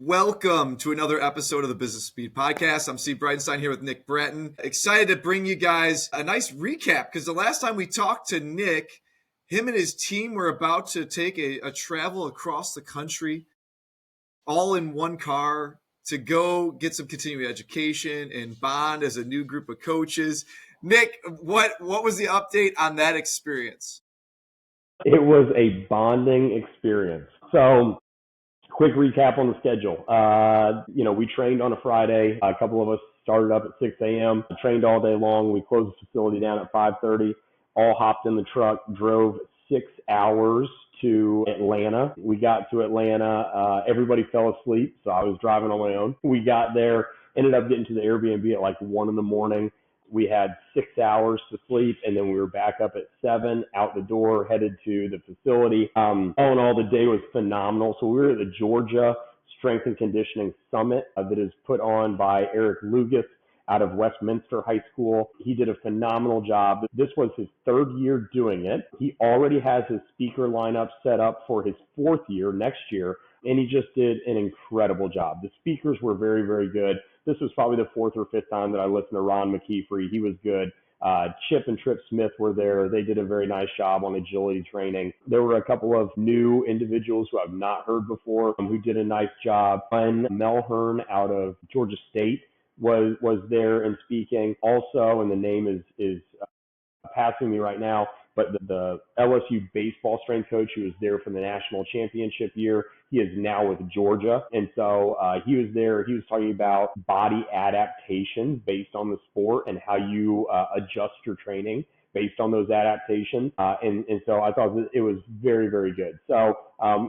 Welcome to another episode of the Business Speed Podcast. I'm Steve Bridenstine here with Nick Breton. Excited to bring you guys a nice recap because the last time we talked to Nick, him and his team were about to take a travel across the country, all in one car, to go get some continuing education and bond as a new group of coaches. Nick, what was the update on that experience? It was a bonding experience. So, quick recap on the schedule. We trained on a Friday. A couple of us started up at 6 a.m., trained all day long. We closed the facility down at 5:30, all hopped in the truck, drove 6 hours to Atlanta. We got to Atlanta. Everybody fell asleep, so I was driving on my own. We got there, ended up getting to the Airbnb at like 1 in the morning. We had 6 hours to sleep, and then we were back up at 7, out the door, headed to the facility. All in all, the day was phenomenal. So we were at the Georgia Strength and Conditioning Summit that is put on by Eric Lugas out of Westminster High School. He did a phenomenal job. This was his third year doing it. He already has his speaker lineup set up for his fourth year next year, and he just did an incredible job. The speakers were very, very good. This was probably the fourth or fifth time that I listened to Ron McKeefrey. He was good. Chip and Trip Smith were there. They did a very nice job on agility training. There were a couple of new individuals who I've not heard before who did a nice job. And Mel Hearn out of Georgia State was there and speaking also, and the name is passing me right now, but the LSU baseball strength coach who was there for the national championship year, he is now with Georgia. And so he was there. He was talking about body adaptations based on the sport and how you adjust your training based on those adaptations. And so I thought that it was very, very good. So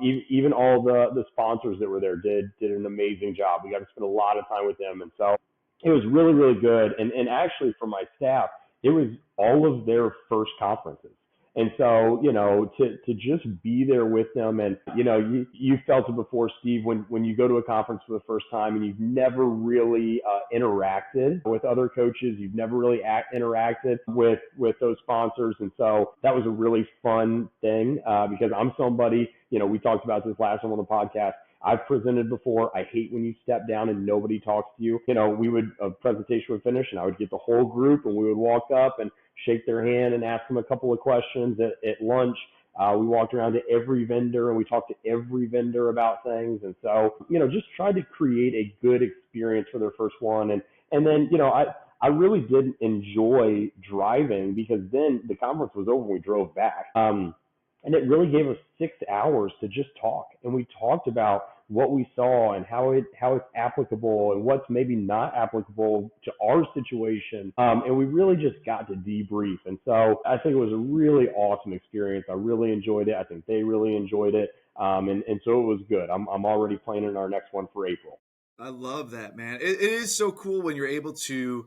even all the sponsors that were there did an amazing job. We got to spend a lot of time with them. And so it was really, really good. And actually for my staff, it was all of their first conferences. And so, to just be there with them, and, you felt it before, Steve, when you go to a conference for the first time and you've never really interacted with other coaches, you've never really interacted with those sponsors. And so that was a really fun thing because I'm somebody, we talked about this last time on the podcast. I've presented before. I hate when you step down and nobody talks to you. A presentation would finish and I would get the whole group and we would walk up and shake their hand and ask them a couple of questions at lunch. We walked around to every vendor and we talked to every vendor about things. And so, just tried to create a good experience for their first one. And then, I really did enjoy driving because then the conference was over and we drove back. And it really gave us 6 hours to just talk. And we talked about what we saw and how it's applicable and what's maybe not applicable to our situation. And we really just got to debrief. And so I think it was a really awesome experience. I really enjoyed it. I think they really enjoyed it. And so it was good. I'm already planning our next one for April. I love that, man. It is so cool when you're able to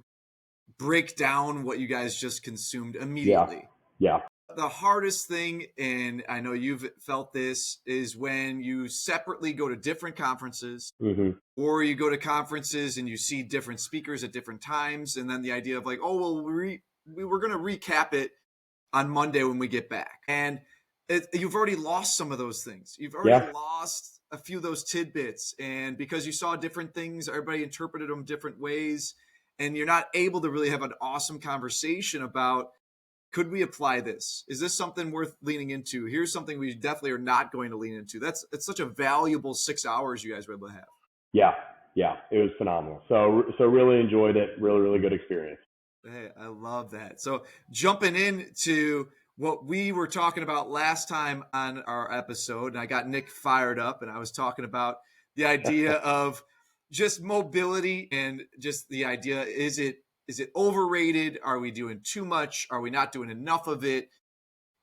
break down what you guys just consumed immediately. Yeah. The hardest thing, and I know you've felt this, is when you separately go to different conferences or you go to conferences and you see different speakers at different times. And then the idea of like, oh, well, we're going to recap it on Monday when we get back. And you've already lost some of those things. You've already lost a few of those tidbits. And because you saw different things, everybody interpreted them different ways. And you're not able to really have an awesome conversation about, could we apply this? Is this something worth leaning into? Here's something we definitely are not going to lean into. It's such a valuable 6 hours you guys were able to have. Yeah, it was phenomenal. So really enjoyed it. Really, really good experience. Hey, I love that. So jumping into what we were talking about last time on our episode, and I got Nick fired up, and I was talking about the idea of just mobility and just the idea, is it overrated? Are we doing too much? Are we not doing enough of it?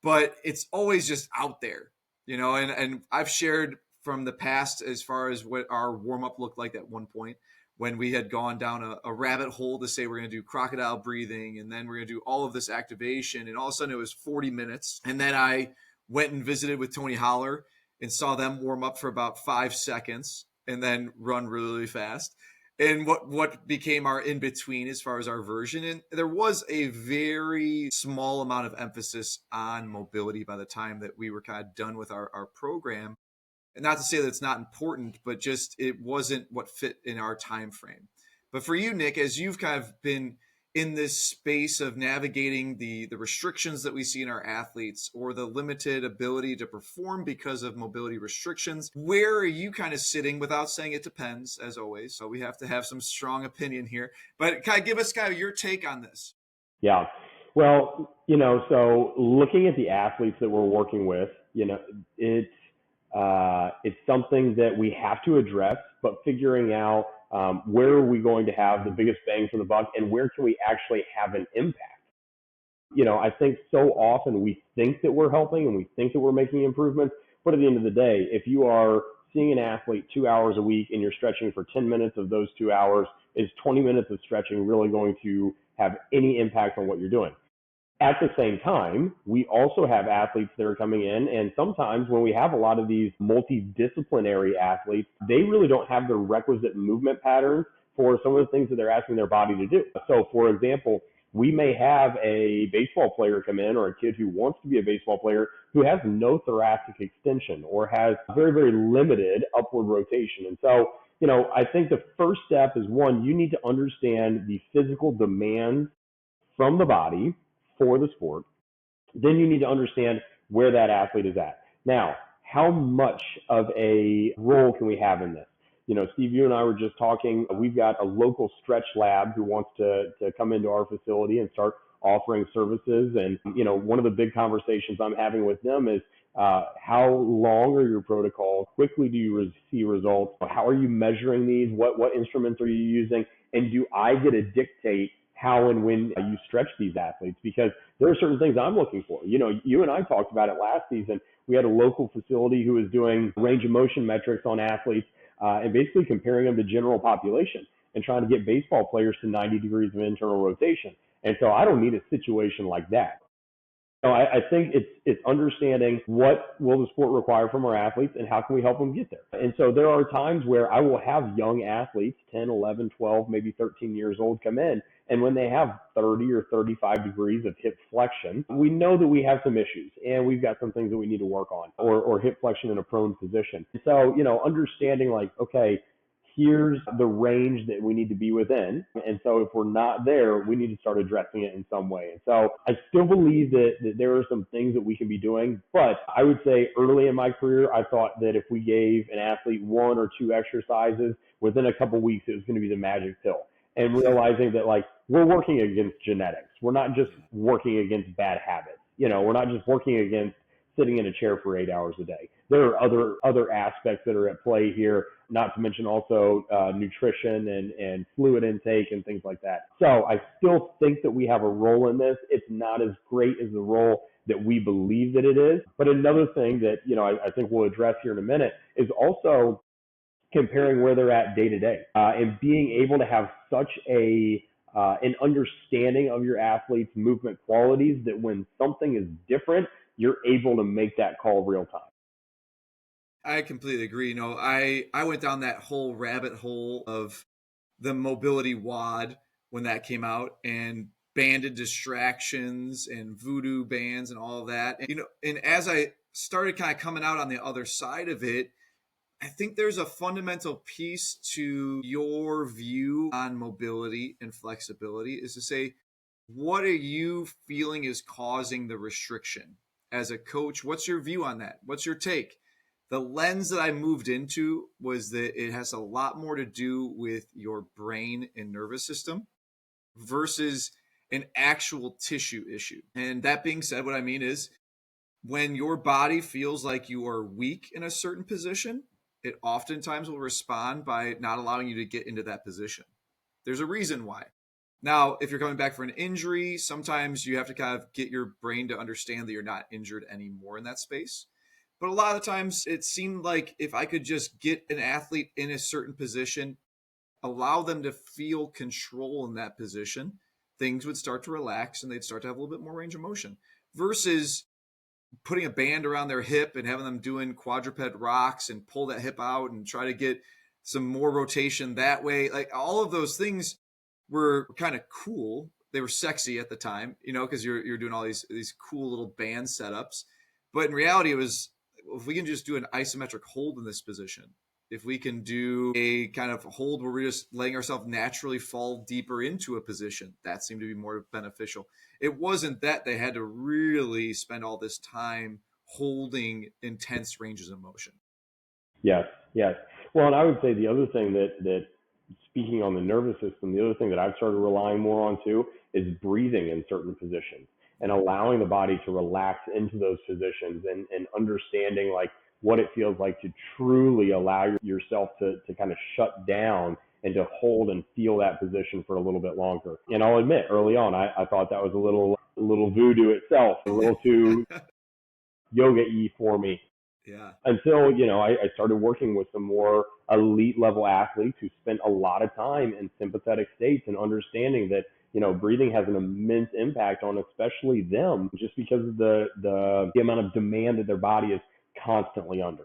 But it's always just out there, and I've shared from the past as far as what our warm-up looked like at one point when we had gone down a rabbit hole to say we're going to do crocodile breathing and then we're going to do all of this activation. And all of a sudden it was 40 minutes. And then I went and visited with Tony Holler and saw them warm up for about 5 seconds and then run really, really fast. And what became our in-between as far as our version. And there was a very small amount of emphasis on mobility by the time that we were kind of done with our program. And not to say that it's not important, but just it wasn't what fit in our time frame. But for you, Nick, as you've kind of been in this space of navigating the restrictions that we see in our athletes or the limited ability to perform because of mobility restrictions, where are you kind of sitting, without saying it depends, as always? So we have to have some strong opinion here, but kind of give us kind of your take on this. Yeah. Well, so looking at the athletes that we're working with, it's something that we have to address, but figuring out where are we going to have the biggest bang for the buck and where can we actually have an impact. I think so often we think that we're helping and we think that we're making improvements, but at the end of the day, if you are seeing an athlete 2 hours a week and you're stretching for 10 minutes of those 2 hours, is 20 minutes of stretching really going to have any impact on what you're doing? At the same time, we also have athletes that are coming in, and sometimes when we have a lot of these multidisciplinary athletes, they really don't have the requisite movement patterns for some of the things that they're asking their body to do. So, for example, we may have a baseball player come in or a kid who wants to be a baseball player who has no thoracic extension or has very, very limited upward rotation. And so, I think the first step is, one, you need to understand the physical demands from the body for the sport. Then you need to understand where that athlete is at. Now, how much of a role can we have in this? Steve, you and I were just talking. We've got a local stretch lab who wants to come into our facility and start offering services. And, one of the big conversations I'm having with them is how long are your protocols? Quickly do you see results? How are you measuring these? What instruments are you using? And do I get to dictate how and when you stretch these athletes? Because there are certain things I'm looking for. You and I talked about it last season. We had a local facility who was doing range of motion metrics on athletes and basically comparing them to general population and trying to get baseball players to 90 degrees of internal rotation. And so I don't need a situation like that. So I think it's understanding what will the sport require from our athletes and how can we help them get there. And so there are times where I will have young athletes, 10, 11, 12, maybe 13 years old, come in. And when they have 30 or 35 degrees of hip flexion, we know that we have some issues and we've got some things that we need to work on, or hip flexion in a prone position. So, understanding like, okay, here's the range that we need to be within. And so if we're not there, we need to start addressing it in some way. And so I still believe that there are some things that we can be doing, but I would say early in my career, I thought that if we gave an athlete one or two exercises, within a couple of weeks, it was going to be the magic pill. And realizing that like we're working against genetics. We're not just working against bad habits. We're not just working against sitting in a chair for 8 hours a day. There are other aspects that are at play here, not to mention also nutrition and fluid intake and things like that. So I still think that we have a role in this. It's not as great as the role that we believe that it is. But another thing that, I think we'll address here in a minute is also comparing where they're at day to day and being able to have such an understanding of your athlete's movement qualities that when something is different, you're able to make that call real time. I completely agree. I went down that whole rabbit hole of the mobility WOD when that came out, and banded distractions and voodoo bands and all of that. And as I started kind of coming out on the other side of it, I think there's a fundamental piece to your view on mobility and flexibility is to say, what are you feeling is causing the restriction? As a coach, what's your view on that? What's your take? The lens that I moved into was that it has a lot more to do with your brain and nervous system versus an actual tissue issue. And that being said, what I mean is when your body feels like you are weak in a certain position, it oftentimes will respond by not allowing you to get into that position. There's a reason why. Now, if you're coming back for an injury, sometimes you have to kind of get your brain to understand that you're not injured anymore in that space. But a lot of the times it seemed like if I could just get an athlete in a certain position, allow them to feel control in that position, things would start to relax and they'd start to have a little bit more range of motion versus putting a band around their hip and having them doing quadruped rocks and pull that hip out and try to get some more rotation that way. Like all of those things were kind of cool. They were sexy at the time, because you're doing all these cool little band setups. But in reality, it was if we can just do an isometric hold in this position, if we can do a kind of hold where we're just letting ourselves naturally fall deeper into a position, that seemed to be more beneficial. It wasn't that they had to really spend all this time holding intense ranges of motion. Yes, yes. Well, and I would say the other thing that speaking on the nervous system, the other thing that I've started relying more on too is breathing in certain positions and allowing the body to relax into those positions and understanding like what it feels like to truly allow yourself to kind of shut down and to hold and feel that position for a little bit longer. And I'll admit, early on, I thought that was a little voodoo itself, a little too yoga-y for me Yeah. until I started working with some more elite level athletes who spent a lot of time in sympathetic states and understanding that breathing has an immense impact on especially them just because of the amount of demand that their body is constantly under.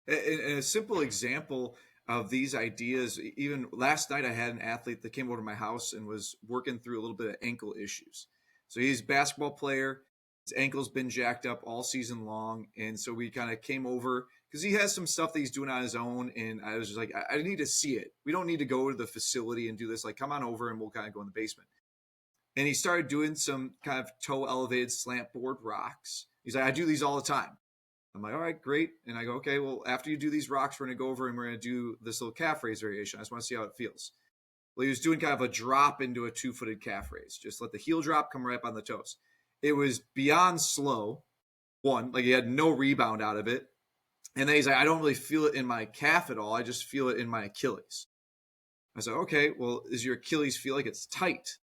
And a simple example of these ideas, even last night, I had an athlete that came over to my house and was working through a little bit of ankle issues. So he's a basketball player. His ankle's been jacked up all season long. And so we kind of came over because he has some stuff that he's doing on his own. And I was just like, I need to see it. We don't need to go to the facility and do this. Like, come on over and we'll kind of go in the basement. And he started doing some kind of toe elevated slant board rocks. He's like, I do these all the time. I'm like, all right, great. And I go, okay, well, after you do these rocks, we're going to go over and we're going to do this little calf raise variation. I just want to see how it feels. Well, he was doing kind of a drop into a 2-footed calf raise. Just let the heel drop come right up on the toes. It was beyond slow. One, like he had no rebound out of it. And then he's like, I don't really feel it in my calf at all. I just feel it in my Achilles. I said, okay, well, does your Achilles feel like it's tight?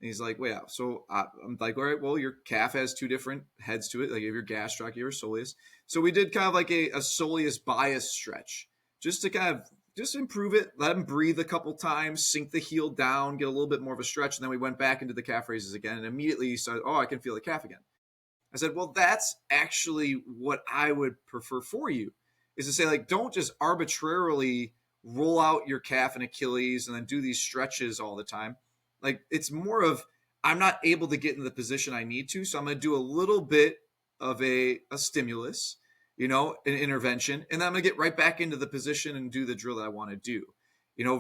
And he's like, well, yeah. So I'm like, all right, well, your calf has two different heads to it. Like you have your gastroc, your soleus. So we did kind of like a soleus bias stretch just to kind of just improve it, let him breathe a couple times, sink the heel down, get a little bit more of a stretch. And then we went back into the calf raises again. And immediately he started, oh, I can feel the calf again. I said, well, that's actually what I would prefer for you is to say, like, don't just arbitrarily roll out your calf and Achilles and then do these stretches all the time. Like it's more of I'm not able to get in the position I need to. So I'm going to do a little bit of a stimulus, an intervention, and then I'm going to get right back into the position and do the drill that I want to do,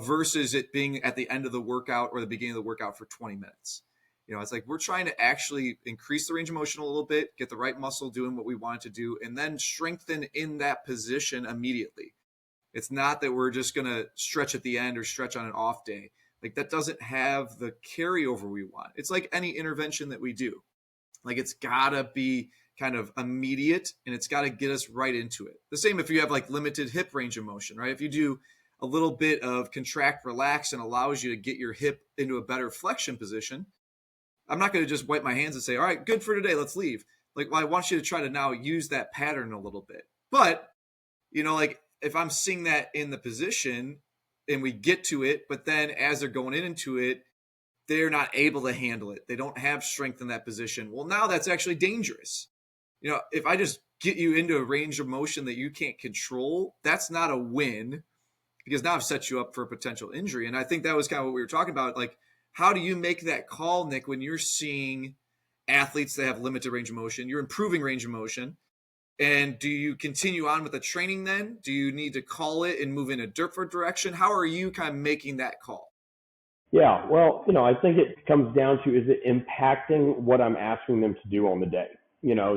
versus it being at the end of the workout or the beginning of the workout for 20 minutes. It's like we're trying to actually increase the range of motion a little bit, get the right muscle doing what we want it to do, and then strengthen in that position immediately. It's not that we're just going to stretch at the end or stretch on an off day. Like that doesn't have the carryover we want. It's like any intervention that we do. Like it's gotta be kind of immediate and it's gotta get us right into it. The same if you have like limited hip range of motion, right? If you do a little bit of contract, relax and allows you to get your hip into a better flexion position, I'm not going to just wipe my hands and say, all right, good for today, let's leave. Like, well, I want you to try to now use that pattern a little bit. But, like if I'm seeing that in the position, and we get to it, but then as they're going into it, they're not able to handle it. They don't have strength in that position. Well, now that's actually dangerous. If I just get you into a range of motion that you can't control, that's not a win because now I've set you up for a potential injury. And I think that was kind of what we were talking about. Like, how do you make that call, Nick, when you're seeing athletes that have limited range of motion, you're improving range of motion, and do you continue on with the training then? Do you need to call it and move in a different direction? How are you kind of making that call? Yeah, well, I think it comes down to, is it impacting what I'm asking them to do on the day?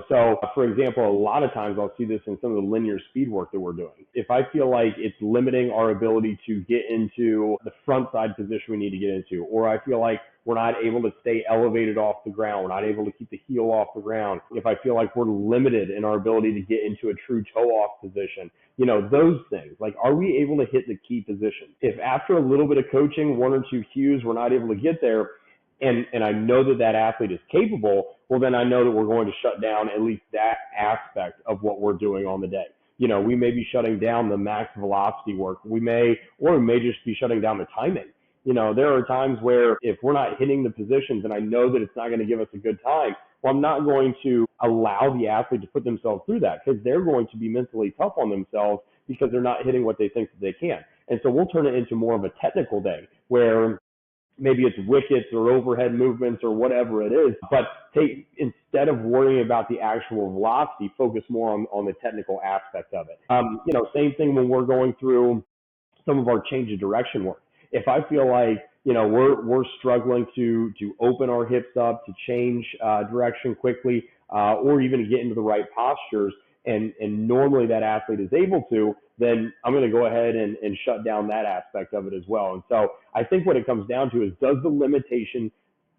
So for example, a lot of times I'll see this in some of the linear speed work that we're doing. If I feel like it's limiting our ability to get into the front side position we need to get into, or I feel like we're not able to stay elevated off the ground, we're not able to keep the heel off the ground, if I feel like we're limited in our ability to get into a true toe off position, those things, like, are we able to hit the key position? If after a little bit of coaching, one or two cues, we're not able to get there, and I know that athlete is capable, well, then I know that we're going to shut down at least that aspect of what we're doing on the day. We may be shutting down the max velocity work. We may just be shutting down the timing. There are times where if we're not hitting the positions and I know that it's not going to give us a good time, well, I'm not going to allow the athlete to put themselves through that because they're going to be mentally tough on themselves because they're not hitting what they think that they can. And so we'll turn it into more of a technical day where maybe it's wickets or overhead movements or whatever it is, but instead of worrying about the actual velocity, focus more on the technical aspect of it. Same thing when we're going through some of our change of direction work. If I feel like, we're struggling to open our hips up, to change direction quickly, or even to get into the right postures, and normally that athlete is able to, then I'm going to go ahead and shut down that aspect of it as well. And so I think what it comes down to is, does the limitation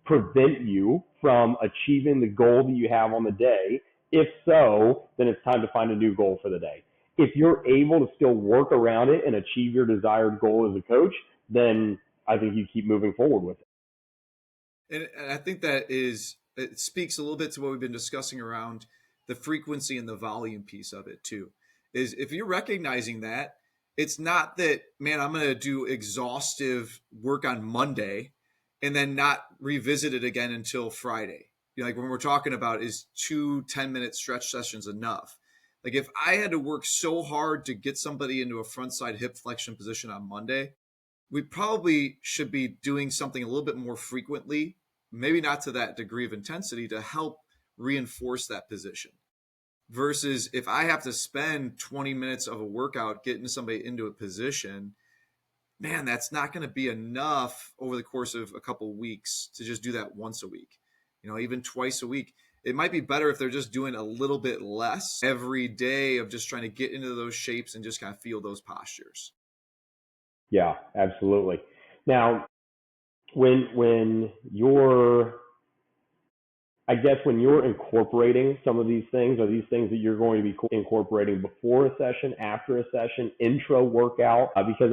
prevent you from achieving the goal that you have on the day? If so, then it's time to find a new goal for the day. If you're able to still work around it and achieve your desired goal as a coach, then I think you keep moving forward with it. And I think it speaks a little bit to what we've been discussing around the frequency and the volume piece of it too. Is if you're recognizing that, it's not that, man, I'm going to do exhaustive work on Monday and then not revisit it again until Friday. Like when we're talking about, is 2 10-minute stretch sessions enough? Like if I had to work so hard to get somebody into a front side hip flexion position on Monday, we probably should be doing something a little bit more frequently, maybe not to that degree of intensity, to help reinforce that position. Versus if I have to spend 20 minutes of a workout getting somebody into a position, man, that's not going to be enough over the course of a couple of weeks to just do that once a week, even twice a week. It might be better if they're just doing a little bit less every day of just trying to get into those shapes and just kind of feel those postures. Yeah, absolutely. Now, when you're incorporating some of these things, or these things that you're going to be incorporating before a session, after a session, intro workout, because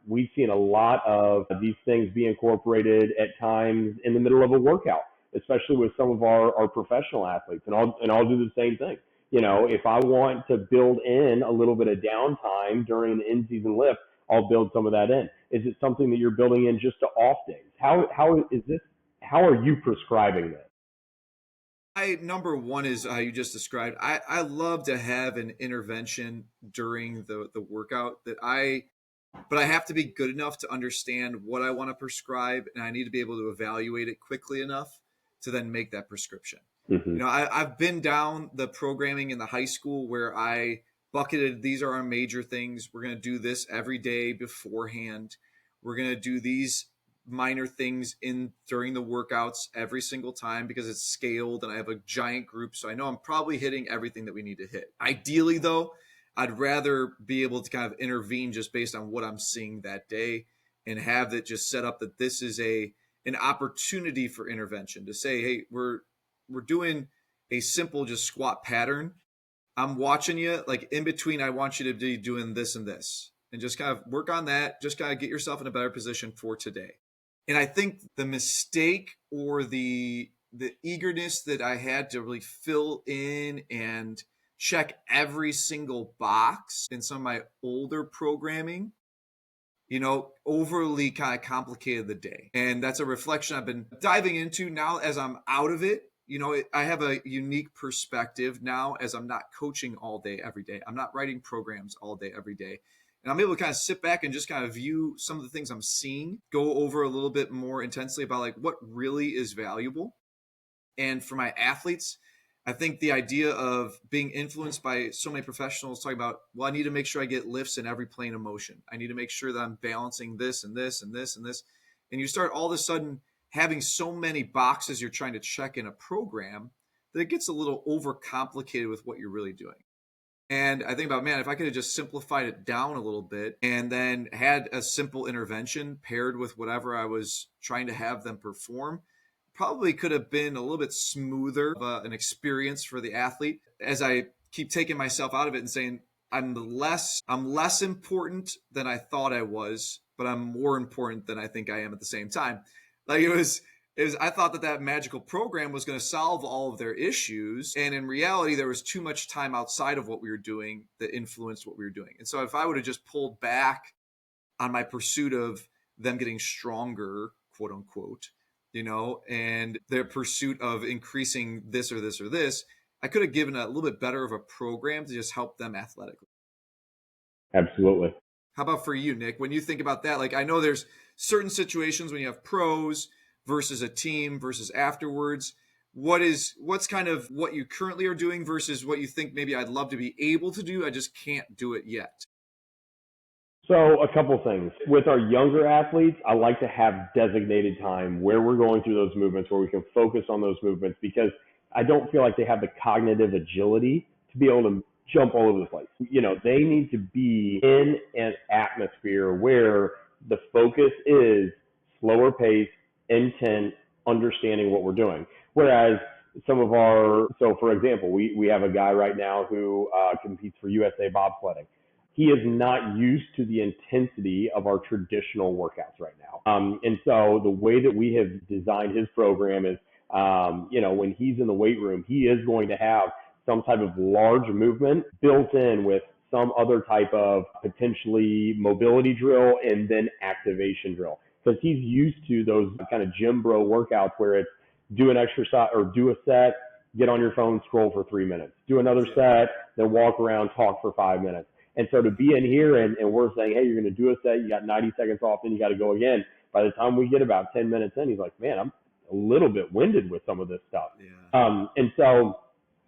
we've seen a lot of these things be incorporated at times in the middle of a workout, especially with some of our professional athletes, and I'll do the same thing. If I want to build in a little bit of downtime during the in-season lift, I'll build some of that in. Is it something that you're building in just to off days? How are you prescribing this? Number one is how you just described. I love to have an intervention during the workout but I have to be good enough to understand what I want to prescribe, and I need to be able to evaluate it quickly enough to then make that prescription. Mm-hmm. I've been down the programming in the high school where I bucketed, these are our major things. We're going to do this every day beforehand. We're going to do these minor things during the workouts every single time because it's scaled and I have a giant group. So I know I'm probably hitting everything that we need to hit. Ideally though, I'd rather be able to kind of intervene just based on what I'm seeing that day and have it just set up that this is an opportunity for intervention to say, hey, we're doing a simple just squat pattern. I'm watching you, like in between, I want you to be doing this and this, and just kind of work on that. Just kind of get yourself in a better position for today. And I think the mistake or the eagerness that I had to really fill in and check every single box in some of my older programming, overly kind of complicated the day. And that's a reflection I've been diving into now as I'm out of it. I have a unique perspective now as I'm not coaching all day, every day. I'm not writing programs all day, every day. And I'm able to kind of sit back and just kind of view some of the things I'm seeing, go over a little bit more intensely about like what really is valuable. And for my athletes, I think the idea of being influenced by so many professionals talking about, well, I need to make sure I get lifts in every plane of motion. I need to make sure that I'm balancing this and this and this and this. And you start all of a sudden having so many boxes you're trying to check in a program that it gets a little overcomplicated with what you're really doing. And I think about, man, if I could have just simplified it down a little bit and then had a simple intervention paired with whatever I was trying to have them perform, probably could have been a little bit smoother of an experience for the athlete. As I keep taking myself out of it and saying, I'm less important than I thought I was, but I'm more important than I think I am at the same time. Like I thought that magical program was going to solve all of their issues. And in reality, there was too much time outside of what we were doing that influenced what we were doing. And so if I would have just pulled back on my pursuit of them getting stronger, quote unquote, and their pursuit of increasing this or this or this, I could have given a little bit better of a program to just help them athletically. Absolutely. How about for you, Nick? When you think about that, like I know there's certain situations when you have pros versus a team versus afterwards. What's kind of what you currently are doing versus what you think maybe I'd love to be able to do, I just can't do it yet. So a couple things. With our younger athletes, I like to have designated time where we're going through those movements, where we can focus on those movements, because I don't feel like they have the cognitive agility to be able to jump all over the place. They need to be in an atmosphere where the focus is slower pace, intent, understanding what we're doing. Whereas so for example, we have a guy right now who competes for USA bobsledding. He is not used to the intensity of our traditional workouts right now. And so the way that we have designed his program is, when he's in the weight room, he is going to have some type of large movement built in with some other type of potentially mobility drill and then activation drill. Because he's used to those kind of gym bro workouts where it's do an exercise or do a set, get on your phone, scroll for 3 minutes, do another set, then walk around, talk for 5 minutes. And so to be in here and we're saying, hey, you're going to do a set, you got 90 seconds off, then you got to go again. By the time we get about 10 minutes in, he's like, man, I'm a little bit winded with some of this stuff. Yeah. And so,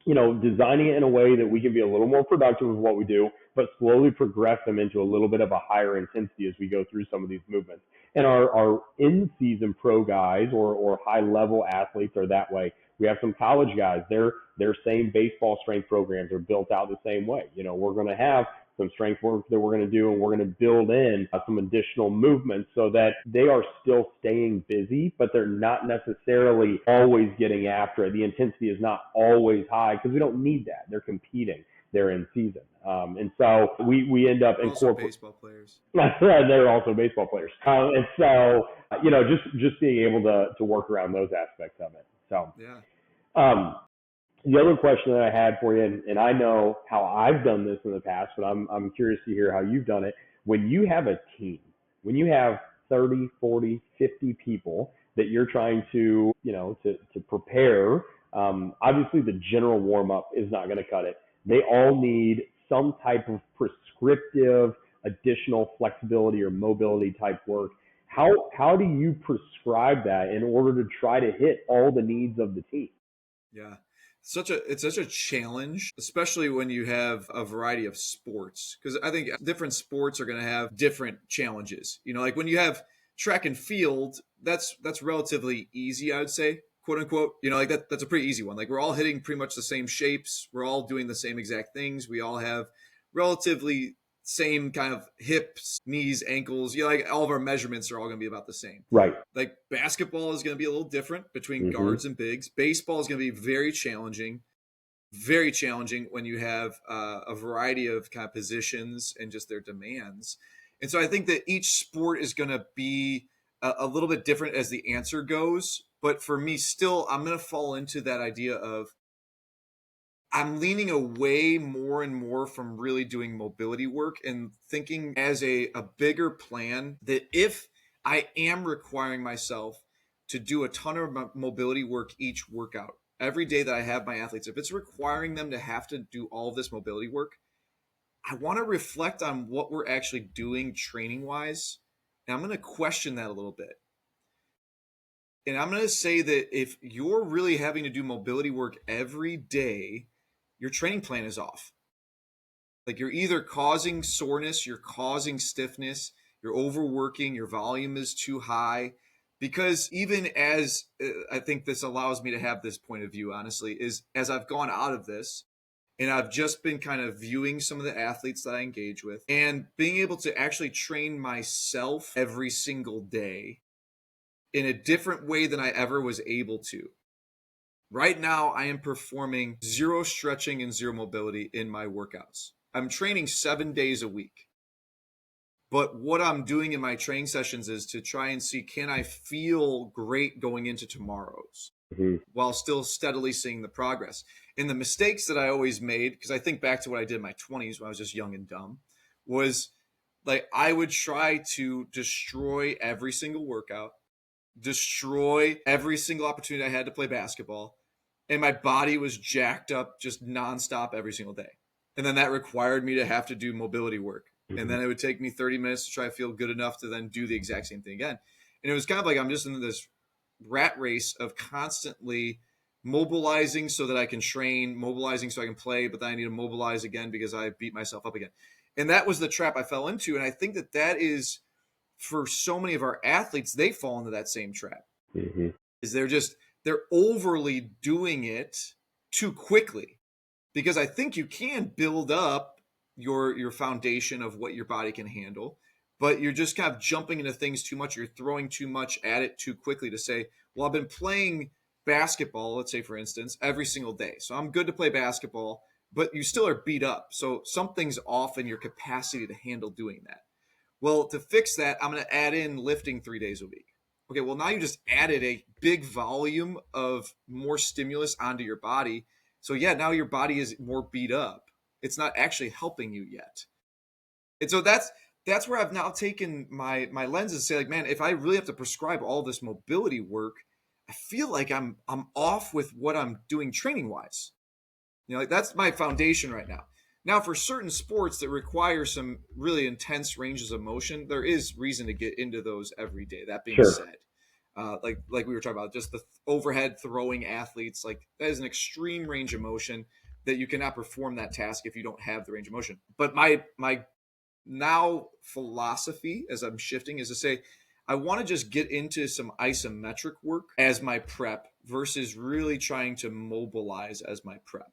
designing it in a way that we can be a little more productive with what we do, but slowly progress them into a little bit of a higher intensity as we go through some of these movements. And our in-season pro guys or high-level athletes are that way. We have some college guys. Their same baseball strength programs are built out the same way. We're going to have some strength work that we're going to do, and we're going to build in some additional movements so that they are still staying busy, but they're not necessarily always getting after it. The intensity is not always high because we don't need that. They're competing. They're in season. And so we end up incorporating baseball players. They're also baseball players. And so, just being able to work around those aspects of it. So, yeah. The other question that I had for you, and I know how I've done this in the past, but I'm curious to hear how you've done it. When you have a team, when you have 30, 40, 50 people that you're trying to prepare, obviously the general warm-up is not going to cut it. They all need some type of prescriptive additional flexibility or mobility type work. How do you prescribe that in order to try to hit all the needs of the team? Yeah. It's such a challenge, especially when you have a variety of sports, because I think different sports are going to have different challenges. Like when you have track and field, that's relatively easy, I would say, quote unquote. Like that's a pretty easy one. Like we're all hitting pretty much the same shapes. We're all doing the same exact things. We all have relatively same kind of hips, knees, ankles. Like all of our measurements are all going to be about the same. Right. Like basketball is going to be a little different between guards and bigs. Baseball is going to be very challenging when you have a variety of kind of positions and just their demands. And so I think that each sport is going to be a little bit different as the answer goes. But for me, still, I'm going to fall into that idea of I'm leaning away more and more from really doing mobility work and thinking as a bigger plan that if I am requiring myself to do a ton of mobility work each workout, every day that I have my athletes, if it's requiring them to have to do all of this mobility work, I want to reflect on what we're actually doing training wise. And I'm going to question that a little bit. And I'm going to say that if you're really having to do mobility work every day, your training plan is off. Like you're either causing soreness, you're causing stiffness, you're overworking, your volume is too high. Because even as I think this allows me to have this point of view, honestly, is as I've gone out of this and I've just been kind of viewing some of the athletes that I engage with and being able to actually train myself every single day in a different way than I ever was able to. Right now, I am performing 0 stretching and 0 mobility in my workouts. I'm training 7 days a week. But what I'm doing in my training sessions is to try and see, can I feel great going into tomorrow's while still steadily seeing the progress? And the mistakes that I always made, because I think back to what I did in my 20s when I was just young and dumb, was like I would try to destroy every single workout, destroy every single opportunity I had to play basketball, and my body was jacked up just nonstop every single day. And then that required me to have to do mobility work. And then it would take me 30 minutes to try to feel good enough to then do the exact same thing again. And it was kind of like I'm just in this rat race of constantly mobilizing so that I can train, mobilizing so I can play, but then I need to mobilize again because I beat myself up again. And that was the trap I fell into. And I think that that is for so many of our athletes, they fall into that same trap. Mm-hmm. Is they're overly doing it too quickly, because I think you can build up your foundation of what your body can handle, but you're just kind of jumping into things too much. You're throwing too much at it too quickly to say, well, I've been playing basketball, let's say for instance, every single day, so I'm good to play basketball, but you still are beat up. So something's off in your capacity to handle doing that. Well, to fix that, I'm going to add in lifting 3 days a week. Okay, well, now you just added a big volume of more stimulus onto your body. So, yeah, now your body is more beat up. It's not actually helping you yet. And so that's where I've now taken my lenses and say, like, man, if I really have to prescribe all this mobility work, I feel like I'm off with what I'm doing training wise. Like that's my foundation right now. Now, for certain sports that require some really intense ranges of motion, there is reason to get into those every day. That being Sure. said, like we were talking about, just the overhead throwing athletes, like that is an extreme range of motion that you cannot perform that task if you don't have the range of motion. But my now philosophy as I'm shifting is to say, I want to just get into some isometric work as my prep versus really trying to mobilize as my prep.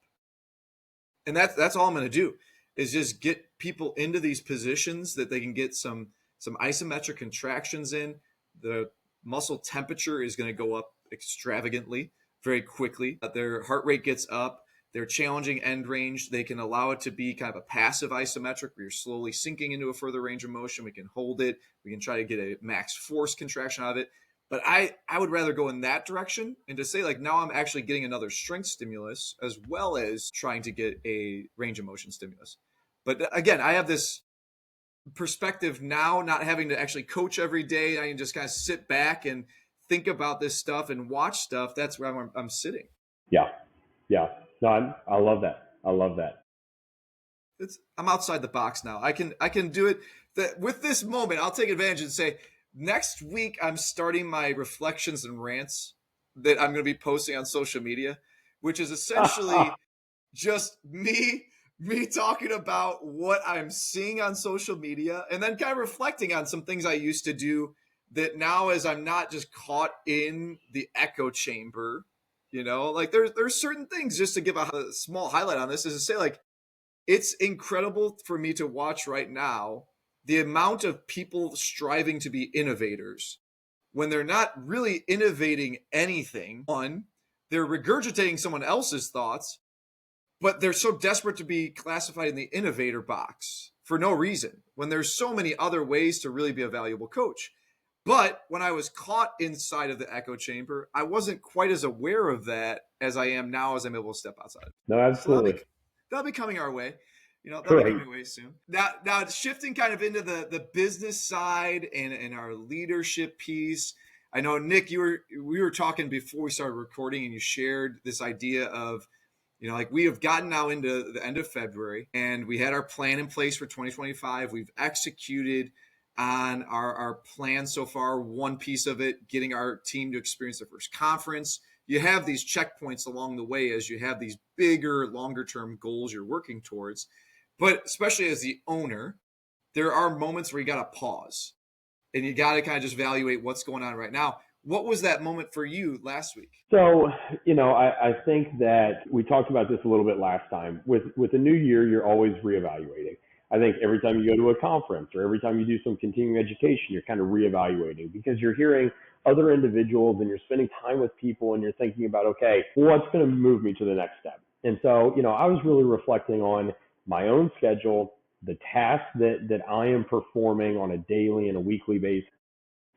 And that's all I'm going to do is just get people into these positions that they can get some isometric contractions in. The muscle temperature is going to go up extravagantly very quickly. Their heart rate gets up. Their challenging end range, they can allow it to be kind of a passive isometric where you're slowly sinking into a further range of motion. We can hold it. We can try to get a max force contraction out of it. But I would rather go in that direction and to say, like, now I'm actually getting another strength stimulus as well as trying to get a range of motion stimulus. But again, I have this perspective now, not having to actually coach every day. I can just kind of sit back and think about this stuff and watch stuff. That's where I'm sitting. Yeah. Yeah. No, I love that. I love that. I'm outside the box now. I can do it. With this moment, I'll take advantage and say, next week, I'm starting my reflections and rants that I'm going to be posting on social media, which is essentially just me talking about what I'm seeing on social media and then kind of reflecting on some things I used to do that now, as I'm not just caught in the echo chamber, like there's certain things, just to give a small highlight on this, is to say, like, it's incredible for me to watch right now the amount of people striving to be innovators when they're not really innovating anything. One, they're regurgitating someone else's thoughts, but they're so desperate to be classified in the innovator box for no reason, when there's so many other ways to really be a valuable coach. But when I was caught inside of the echo chamber, I wasn't quite as aware of that as I am now, as I'm able to step outside. No, absolutely. So that'll be coming our way. That'll Great. be coming away soon. Now shifting kind of into the business side and our leadership piece. I know, Nick, we were talking before we started recording, and you shared this idea of, like, we have gotten now into the end of February and we had our plan in place for 2025. We've executed on our plan so far. One piece of it, getting our team to experience their first conference. You have these checkpoints along the way as you have these bigger, longer term goals you're working towards. But especially as the owner, there are moments where you got to pause and you got to kind of just evaluate what's going on right now. What was that moment for you last week? So, I think that we talked about this a little bit last time. With the new year, you're always reevaluating. I think every time you go to a conference or every time you do some continuing education, you're kind of reevaluating because you're hearing other individuals and you're spending time with people and you're thinking about, okay, what's going to move me to the next step? And so, I was really reflecting on my own schedule, the tasks that I am performing on a daily and a weekly basis.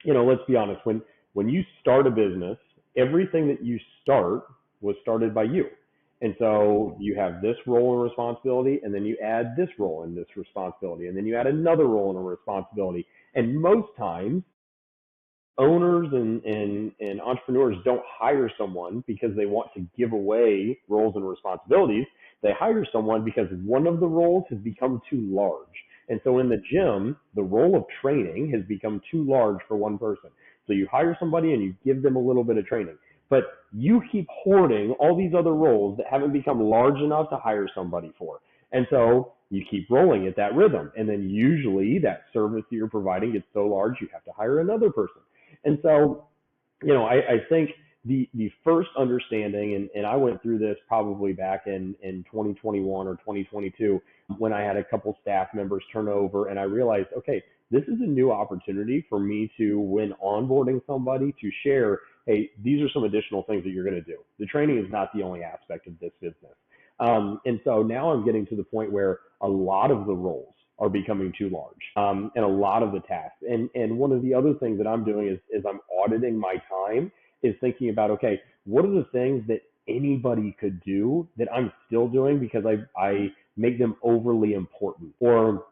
Let's be honest, when you start a business, everything that you start was started by you. And so you have this role and responsibility, and then you add this role and this responsibility, and then you add another role and a responsibility. And most times, owners and entrepreneurs don't hire someone because they want to give away roles and responsibilities. They hire someone because one of the roles has become too large. And so in the gym, the role of training has become too large for one person. So you hire somebody and you give them a little bit of training. But you keep hoarding all these other roles that haven't become large enough to hire somebody for. And so you keep rolling at that rhythm. And then usually that service that you're providing gets so large, you have to hire another person. And so, I think the first understanding, and I went through this probably back in 2021 or 2022 when I had a couple staff members turn over and I realized, okay, this is a new opportunity for me to, when onboarding somebody, to share, hey, these are some additional things that you're going to do. The training is not the only aspect of this business. And so now I'm getting to the point where a lot of the roles are becoming too large, and a lot of the tasks. And one of the other things that I'm doing is I'm auditing my time, is thinking about, okay, what are the things that anybody could do that I'm still doing because I make them overly important? Or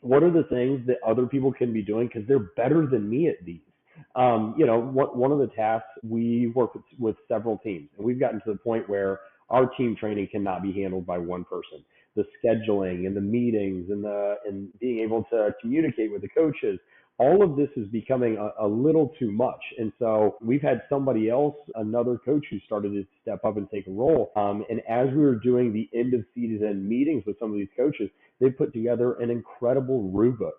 what are the things that other people can be doing because they're better than me at these? One of the tasks, we work with several teams, and we've gotten to the point where our team training cannot be handled by one person. The scheduling and the meetings and being able to communicate with the coaches, all of this is becoming a little too much. And so we've had somebody else, another coach who started to step up and take a role. And as we were doing the end of season meetings with some of these coaches, they put together an incredible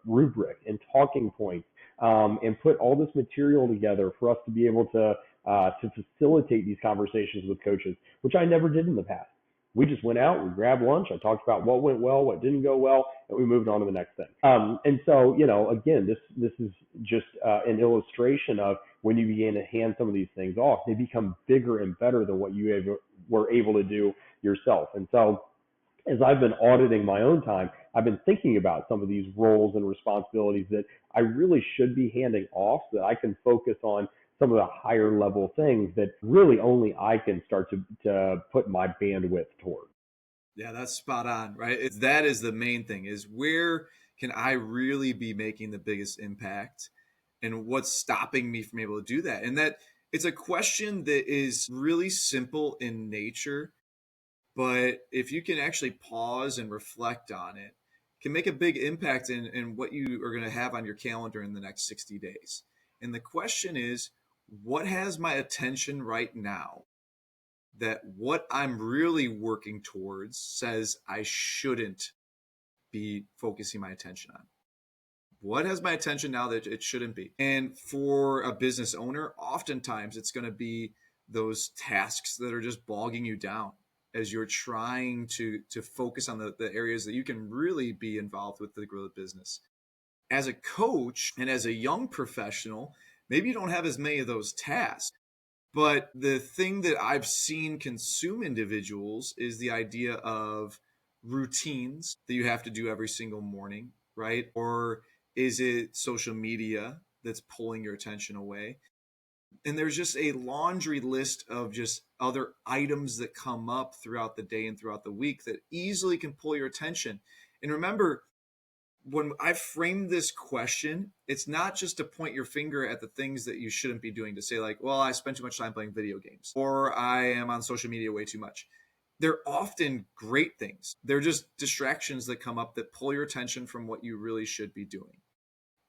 rubric and talking points, and put all this material together for us to be able to facilitate these conversations with coaches, which I never did in the past. We just went out, we grabbed lunch, I talked about what went well, what didn't go well, and we moved on to the next thing. And so, again, this is just an illustration of when you begin to hand some of these things off, they become bigger and better than what you were able to do yourself. And so as I've been auditing my own time, I've been thinking about some of these roles and responsibilities that I really should be handing off so that I can focus on some of the higher level things that really only I can start to put my bandwidth toward. Yeah, that's spot on, right? That is the main thing, is where can I really be making the biggest impact and what's stopping me from able to do that? And that it's a question that is really simple in nature, but if you can actually pause and reflect on it, can make a big impact in what you are going to have on your calendar in the next 60 days. And the question is, what has my attention right now that what I'm really working towards says I shouldn't be focusing my attention on? What has my attention now that it shouldn't be? And for a business owner, oftentimes it's going to be those tasks that are just bogging you down as you're trying to focus on the areas that you can really be involved with to grow the business. As a coach and as a young professional, maybe you don't have as many of those tasks. But the thing that I've seen consume individuals is the idea of routines that you have to do every single morning, right? Or is it social media that's pulling your attention away? And there's just a laundry list of just other items that come up throughout the day and throughout the week that easily can pull your attention. And remember, when I frame this question, it's not just to point your finger at the things that you shouldn't be doing, to say like, well, I spend too much time playing video games, or I am on social media way too much. They're often great things. They're just distractions that come up that pull your attention from what you really should be doing.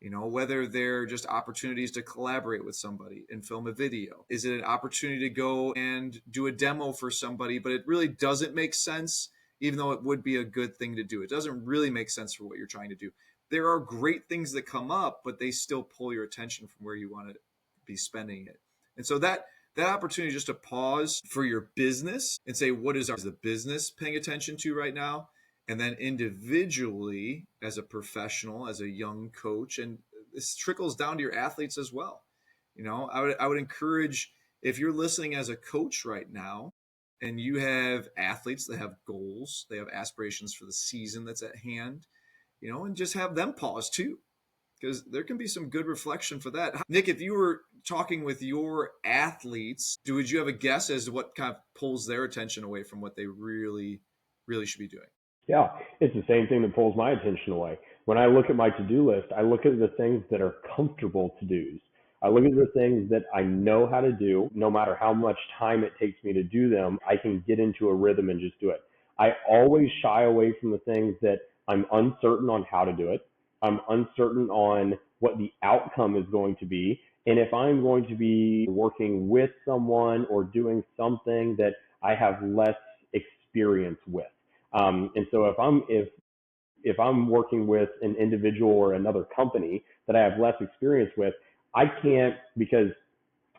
Whether they're just opportunities to collaborate with somebody and film a video. Is it an opportunity to go and do a demo for somebody, but it really doesn't make sense, even though it would be a good thing to do? It doesn't really make sense for what you're trying to do. There are great things that come up, but they still pull your attention from where you want to be spending it. And so that opportunity just to pause for your business and say, what is the business paying attention to right now? And then individually, as a professional, as a young coach, and this trickles down to your athletes as well. I would encourage, if you're listening as a coach right now, and you have athletes that have goals, they have aspirations for the season that's at hand, and just have them pause too, because there can be some good reflection for that. Nick, if you were talking with your athletes, would you have a guess as to what kind of pulls their attention away from what they really, really should be doing? Yeah, it's the same thing that pulls my attention away. When I look at my to-do list, I look at the things that are comfortable to-dos. I look at the things that I know how to do. No matter how much time it takes me to do them, I can get into a rhythm and just do it. I always shy away from the things that I'm uncertain on how to do it. I'm uncertain on what the outcome is going to be. And if I'm going to be working with someone or doing something that I have less experience with. And so if I'm working with an individual or another company that I have less experience with, I can't, because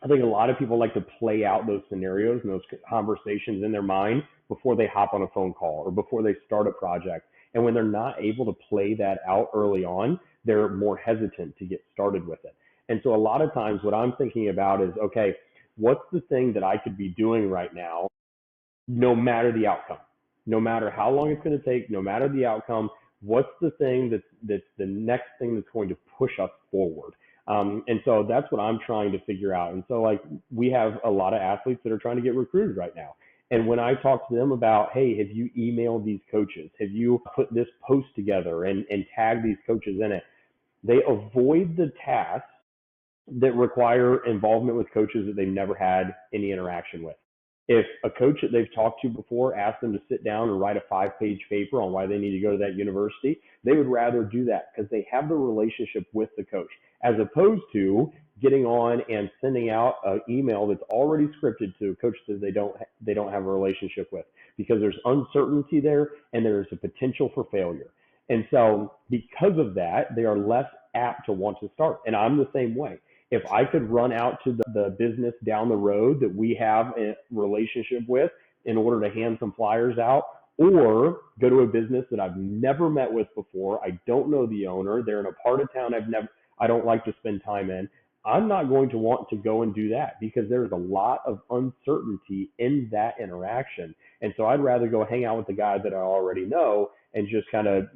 I think a lot of people like to play out those scenarios and those conversations in their mind before they hop on a phone call or before they start a project. And when they're not able to play that out early on, they're more hesitant to get started with it. And so a lot of times what I'm thinking about is, okay, what's the thing that I could be doing right now, no matter the outcome, no matter how long it's going to take, no matter the outcome, what's the thing that's the next thing that's going to push us forward? And so that's what I'm trying to figure out. And so like we have a lot of athletes that are trying to get recruited right now. And when I talk to them about, hey, have you emailed these coaches? Have you put this post together and tagged these coaches in it? They avoid the tasks that require involvement with coaches that they've never had any interaction with. If a coach that they've talked to before asked them to sit down and write a 5-page paper on why they need to go to that university, they would rather do that because they have the relationship with the coach, as opposed to getting on and sending out an email that's already scripted to a coach that they don't have a relationship with, because there's uncertainty there and there's a potential for failure. And so because of that, they are less apt to want to start. And I'm the same way. If I could run out to the business down the road that we have a relationship with in order to hand some flyers out, or go to a business that I've never met with before, I don't know the owner, they're in a part of town I don't like to spend time in, I'm not going to want to go and do that because there's a lot of uncertainty in that interaction. And so I'd rather go hang out with the guys that I already know and just kind of,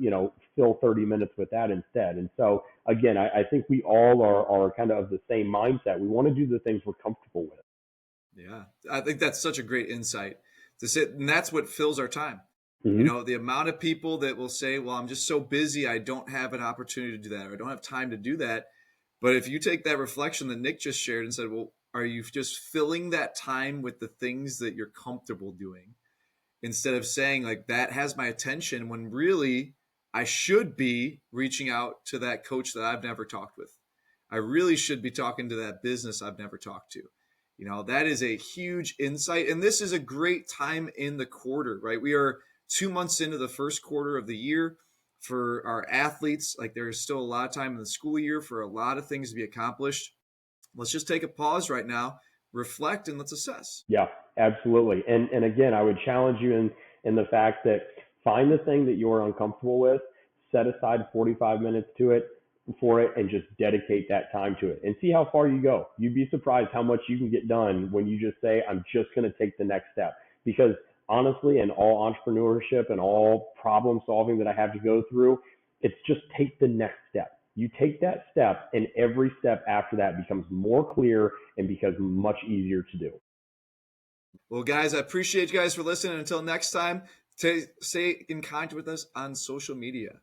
fill 30 minutes with that instead. And so again, I think we all are kind of the same mindset. We want to do the things we're comfortable with. Yeah, I think that's such a great insight to sit, and that's what fills our time. Mm-hmm. The amount of people that will say, well, I'm just so busy, I don't have an opportunity to do that, or I don't have time to do that. But if you take that reflection that Nick just shared and said, well, are you just filling that time with the things that you're comfortable doing, instead of saying like that has my attention, when really I should be reaching out to that coach that I've never talked with. I really should be talking to that business I've never talked to. That is a huge insight. And this is a great time in the quarter, right? We are 2 months into the first quarter of the year for our athletes. Like, there is still a lot of time in the school year for a lot of things to be accomplished. Let's just take a pause right now, reflect, and let's assess. Yeah, absolutely. And again, I would challenge you in the fact that find the thing that you're uncomfortable with, set aside 45 minutes to it for it, and just dedicate that time to it and see how far you go. You'd be surprised how much you can get done when you just say, I'm just going to take the next step. Because honestly, in all entrepreneurship and all problem solving that I have to go through, it's just take the next step. You take that step, and every step after that becomes more clear and becomes much easier to do. Well, guys, I appreciate you guys for listening. Until next time, stay in contact with us on social media.